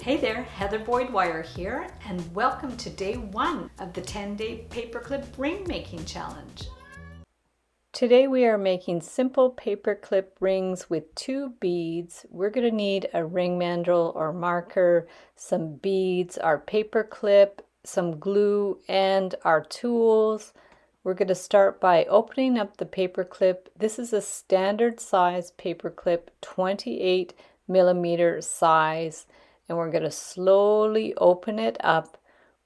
Hey there, Heather Boyd Wire here, and welcome to day 1 of the 10-day paperclip ring making challenge. Today we are making simple paperclip rings with 2 beads. We're going to need a ring mandrel or marker, some beads, our paperclip, some glue, and our tools. We're going to start by opening up the paperclip. This is a standard size paperclip, 28mm size. And we're going to slowly open it up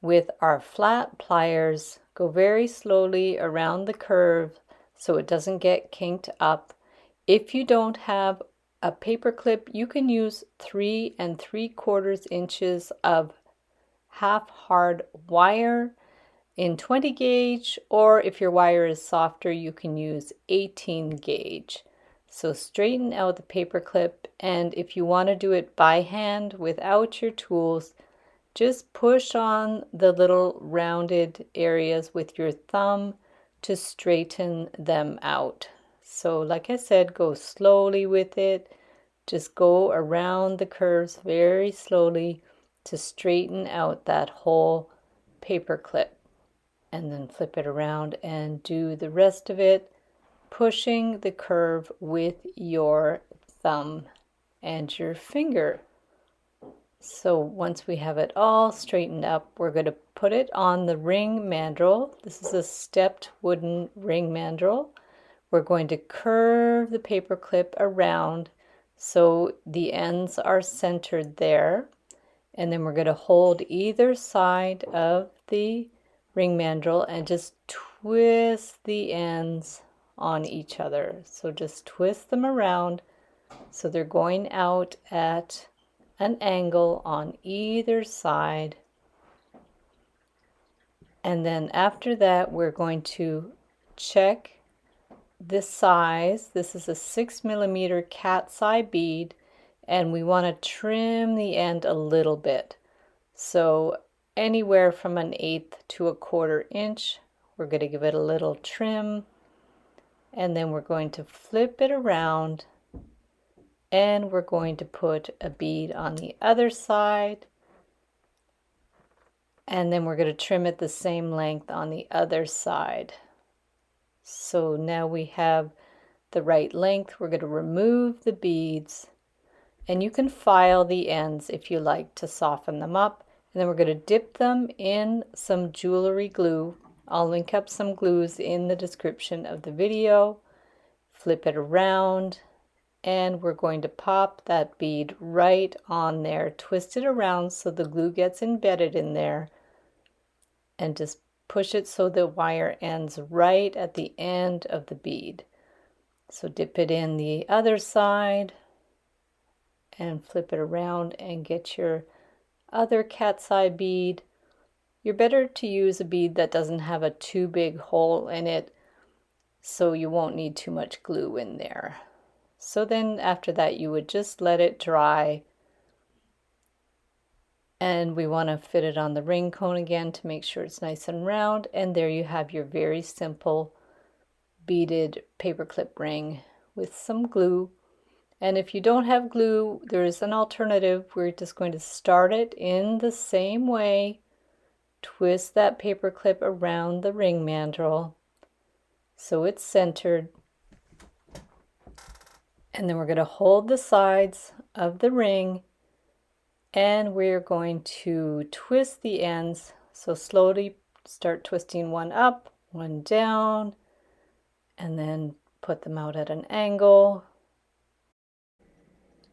with our flat pliers. Go very slowly around the curve so it doesn't get kinked up. If you don't have a paper clip, you can use 3 3/4 inches of half hard wire in 20 gauge, or if your wire is softer, you can use 18 gauge. So straighten out the paper clip, and if you want to do it by hand without your tools, just push on the little rounded areas with your thumb to straighten them out. So like I said, go slowly with it. Just go around the curves very slowly to straighten out that whole paper clip. And then flip it around and do the rest of it, pushing the curve with your thumb and your finger. So once we have it all straightened up, we're going to put it on the ring mandrel. This is a stepped wooden ring mandrel. We're going to curve the paper clip around so the ends are centered there. And then we're going to hold either side of the ring mandrel and just twist the ends on each other. So just twist them around so they're going out at an angle on either side. And then after that, we're going to check the size. This is a 6mm cat's eye bead, and we want to trim the end a little bit. So anywhere from 1/8 to 1/4 inch. We're going to give it a little trim, and then we're going to flip it around, and we're going to put a bead on the other side, and then we're going to trim it the same length on the other side. So now we have the right length. We're going to remove the beads, and you can file the ends if you like to soften them up. And then we're going to dip them in some jewelry glue. I'll link up some glues in the description of the video. Flip it around, and we're going to pop that bead right on there. Twist it around so the glue gets embedded in there, and just push it so the wire ends right at the end of the bead. So dip it in the other side and flip it around and get your other cat's eye bead. You're better to use a bead that doesn't have a too big hole in it, so you won't need too much glue in there. So then after that, you would just let it dry, and we want to fit it on the ring cone again to make sure it's nice and round. And there you have your very simple beaded paperclip ring with some glue. And if you don't have glue, there is an alternative. We're just going to start it in the same way. Twist that paper clip around the ring mandrel so it's centered. And then we're going to hold the sides of the ring, and we're going to twist the ends. So slowly start twisting one up, one down, and then put them out at an angle.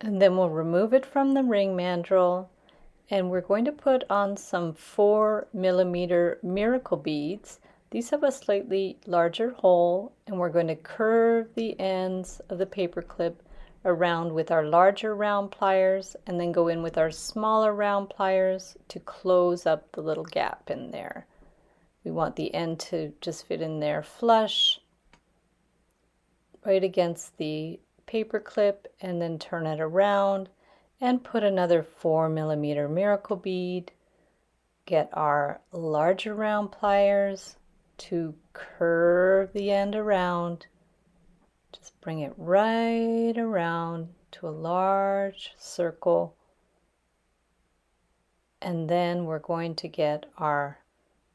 And then we'll remove it from the ring mandrel, and we're going to put on some 4mm miracle beads. These have a slightly larger hole, and we're going to curve the ends of the paper clip around with our larger round pliers, and then go in with our smaller round pliers to close up the little gap in there. We want the end to just fit in there flush, right against the paper clip, and then turn it around and put another 4mm miracle bead. Get our larger round pliers to curve the end around. Just bring it right around to a large circle And then we're going to get our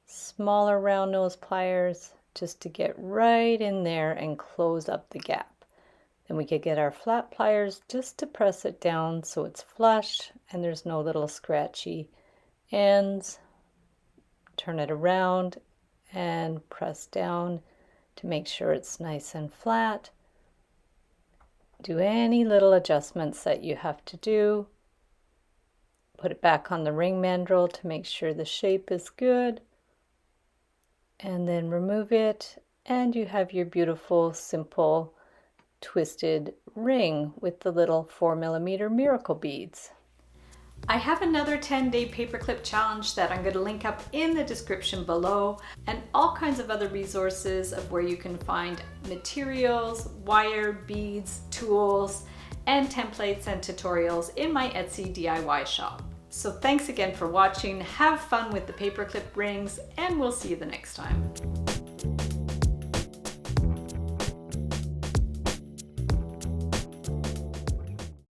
smaller round nose pliers just to get right in there and close up the gap. Then we could get our flat pliers just to press it down so it's flush and there's no little scratchy ends. Turn it around and press down to make sure it's nice and flat. Do any little adjustments that you have to do. Put it back on the ring mandrel to make sure the shape is good. And then remove it, and you have your beautiful, simple, twisted ring with the little 4mm miracle beads. I have another 10-day paperclip challenge that I'm going to link up in the description below, and all kinds of other resources of where you can find materials, wire, beads, tools, and templates and tutorials in my Etsy DIY shop. So thanks again for watching, have fun with the paperclip rings, and we'll see you the next time.